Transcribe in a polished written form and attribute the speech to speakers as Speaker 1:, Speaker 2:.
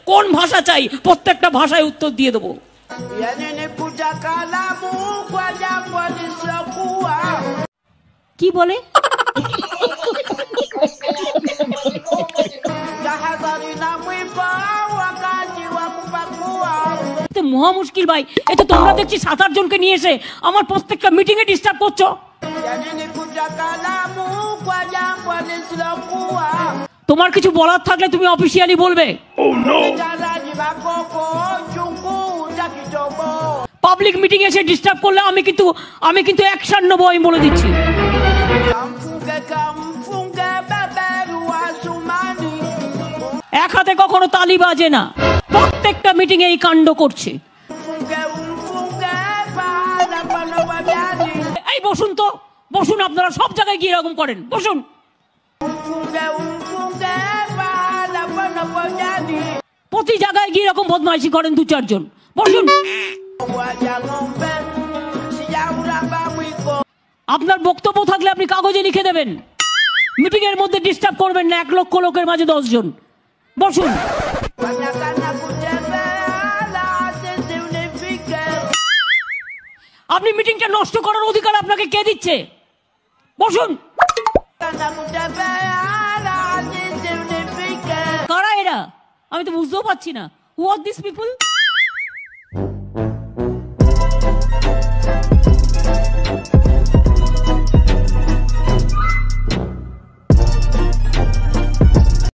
Speaker 1: কোন ভাষা চাই প্রত্যেকটা ভাষায় উত্তর দিয়ে দেবো। কি বলে? মহা মুশকিল ভাই, এই তো তোমরা দেখছি 7-8 জনকে নিয়ে এসে আমার প্রত্যেকটা মিটিং এ ডিস্টার্ব করছো। তোমার কিছু বলার থাকলে তুমি অফিসিয়ালি বলবে। পাবলিক মিটিং এসে ডিস্টার্ব করলে আমি কিন্তু অ্যাকশন নেবো, আমি বলে দিচ্ছি। এক হাতে কখনো তালি বাজে না, প্রত্যেকটা মিটিং এ এই কাণ্ড করছে। এই বসুন তো, বসুন, আপনারা সব জায়গায় গিয়ে এরকম করেন, বসুন। প্রতি জায়গায় গিয়ে এরকম বদমাইশি করেন 2-4 জন, বসুন। আপনার বক্তব্য থাকলে আপনি কাগজে লিখে দেবেন, মিটিং এর মধ্যে ডিস্টার্ব করবেন না। 1 লক্ষ লোকের মাঝে 10 জন, বসুন। আপনি মিটিংটা নষ্ট করার অধিকার আপনাকে কে দিচ্ছে? বসুন। কারা এরা? আমি তো বুঝতেও পারছি না। Who are these people?